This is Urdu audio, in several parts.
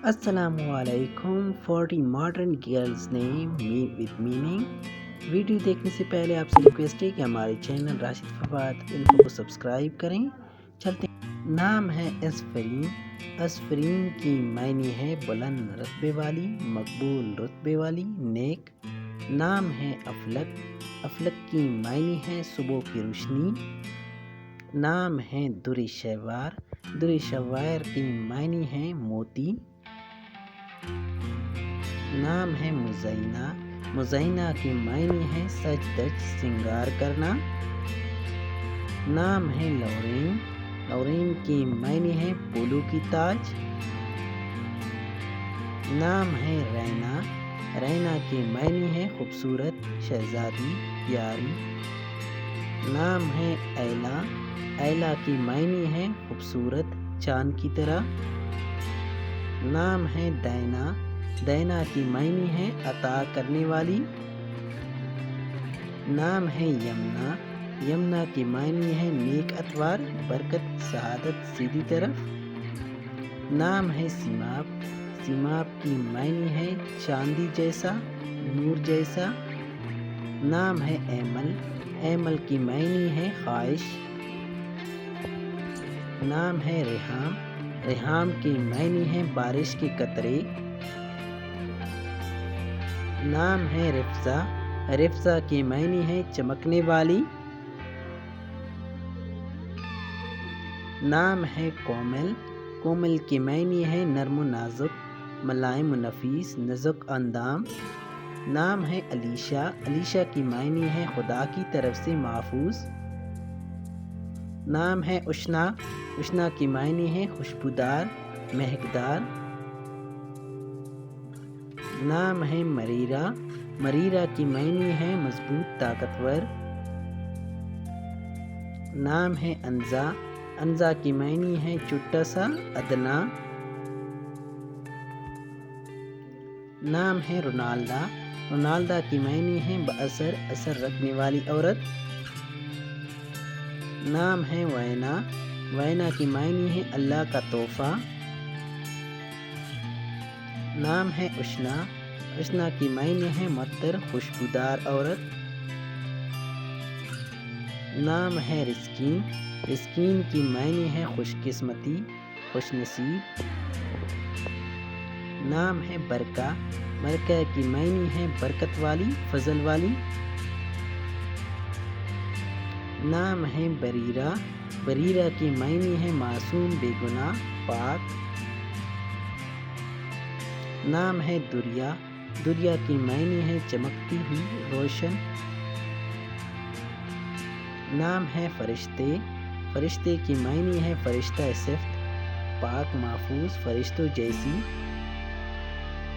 السلام علیکم 40 modern girls name me with meaning. Video دیکھنے سے پہلے آپ سے ریکویسٹ ہے کہ ہمارے چینل راشد فواد انفو کو سبسکرائب کریں۔ چلتے ہیں۔ نام ہے اسفرین۔ اسفرین کی معنی ہے بلند رتبے والی، مقبول رتبے والی، نیک۔ نام ہے افلک۔ افلک کی معنی ہے صبح کی روشنی۔ نام ہے در شہوار۔ در شہوار کی معنی ہے موتی۔ نام ہے مزینہ۔ مزینہ کی معنی ہے سج دج سنگار کرنا۔ نام ہے لورین۔ لورین کی معنی ہے پھولوں کی تاج۔ نام ہے رینا۔ رینا کی معنی ہے خوبصورت، شہزادی، پیاری۔ نام ہے ایلا۔ ایلا کی معنی ہے خوبصورت، چاند کی طرح۔ نام ہے دینا۔ دینا کی معنی ہے عطا کرنے والی۔ نام ہے یمنا۔ یمنا کی معنی ہے نیک اتوار، برکت، سعادت، سیدھی طرف۔ نام ہے سیماب۔ سیماب کی معنی ہے چاندی جیسا، نور جیسا۔ نام ہے ایمل۔ ایمل کی معنی ہے خواہش۔ نام ہے ریحام۔ ریحام کی معنی ہے بارش کے قطرے۔ نام ہے رفزہ۔ رفزہ کی معنی ہے چمکنے والی۔ نام ہے کومل۔ کومل کی معنی ہے نرم و نازک، ملائم و نفیس، نازک اندام۔ نام ہے علیشا۔ علیشا کی معنی ہے خدا کی طرف سے محفوظ۔ نام ہے اشنا۔ اشنا کی معنی ہے خوشبودار، مہکدار۔ نام ہے مریرہ۔ مریرہ کی معنی ہے مضبوط، طاقتور۔ نام ہے انزا۔ انزا کی معنی ہے چھوٹا سا، ادنا۔ نام ہے رونالڈا۔ رونالڈا کی معنی ہے باثر، اثر رکھنے والی عورت۔ نام ہے وینا۔ وینا کی معنی ہے اللہ کا تحفہ۔ نام ہے اشنا۔ اشنا کی معنی ہے معطر، خوشبودار عورت۔ نام ہے رزقین۔ رزقین کی معنی ہے خوش قسمتی، خوش نصیب۔ نام ہے برکہ۔ برکہ کی معنی ہے برکت والی، فضل والی۔ نام ہے بریرہ۔ بریرہ کی معنی ہے معصوم، بے گناہ، پاک۔ نام ہے دریا۔ دریا کی معنی ہے چمکتی ہوئی، روشن۔ نام ہے فرشتے۔ فرشتے کی معنی ہے فرشتہ صفت، پاک، محفوظ، فرشتوں جیسی۔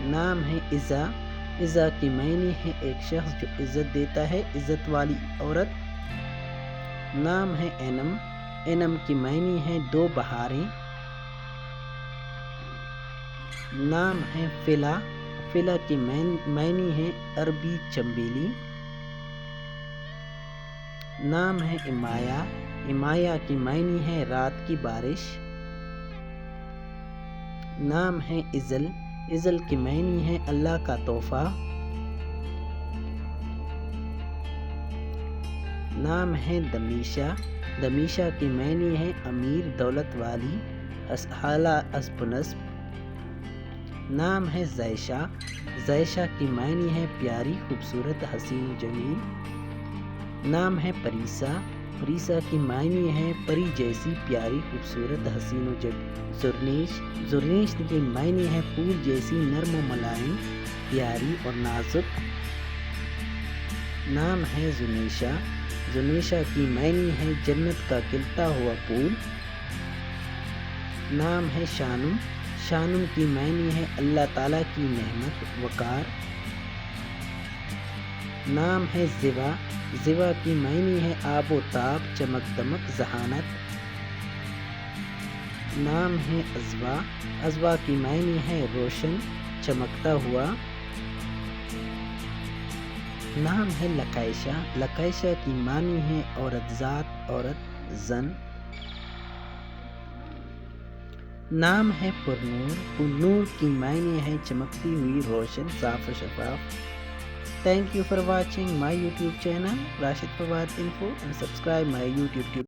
نام ہے عزا۔ عزا کی معنی ہے ایک شخص جو عزت دیتا ہے، عزت والی عورت۔ نام ہے اینم۔ اینم کی معنی ہے دو بہاریں۔ نام ہے فلا۔ فلا کی معنی ہے عربی چنبیلی۔ نام ہے امایا۔ امایا کی معنی ہے رات کی بارش۔ نام ہے ازل۔ ازل کی معنی ہے اللہ کا تحفہ۔ نام ہے دمیشہ۔ دمیشہ کی معنی ہے امیر، دولت والی، اعلیٰ حسب و نسب۔ نام ہے زائشہ۔ زائشہ کی معنی ہے پیاری، خوبصورت، حسین و جمیل۔ نام ہے پریسا۔ پریسا کی معنی ہے پری جیسی، پیاری، خوبصورت، حسین و زرنیش۔ زرنیش کی معنی ہے پھول جیسی، نرم و ملائم، پیاری اور نازک۔ نام ہے زنیشہ۔ زنیشہ کی معنی ہے جنت کا کھلتا ہوا پھول۔ نام ہے شانم۔ شانم کی معنی ہے اللہ تعالیٰ کی نعمت، وقار۔ نام ہے زیبا۔ زیبا کی معنی ہے آب و تاب، چمک دمک، ذہانت۔ نام ہے عذبہ۔ عذبہ کی معنی ہے روشن، چمکتا ہوا۔ نام ہے لقیشہ۔ لقیشہ کی معنی ہے عورت ذات، عورت، زن۔ نام ہے پرنور، پرنور کی معنی ہے چمکتی ہوئی، روشن، صاف و شفاف۔ Thank you for watching my YouTube channel Rashid Fawad Info and subscribe my YouTube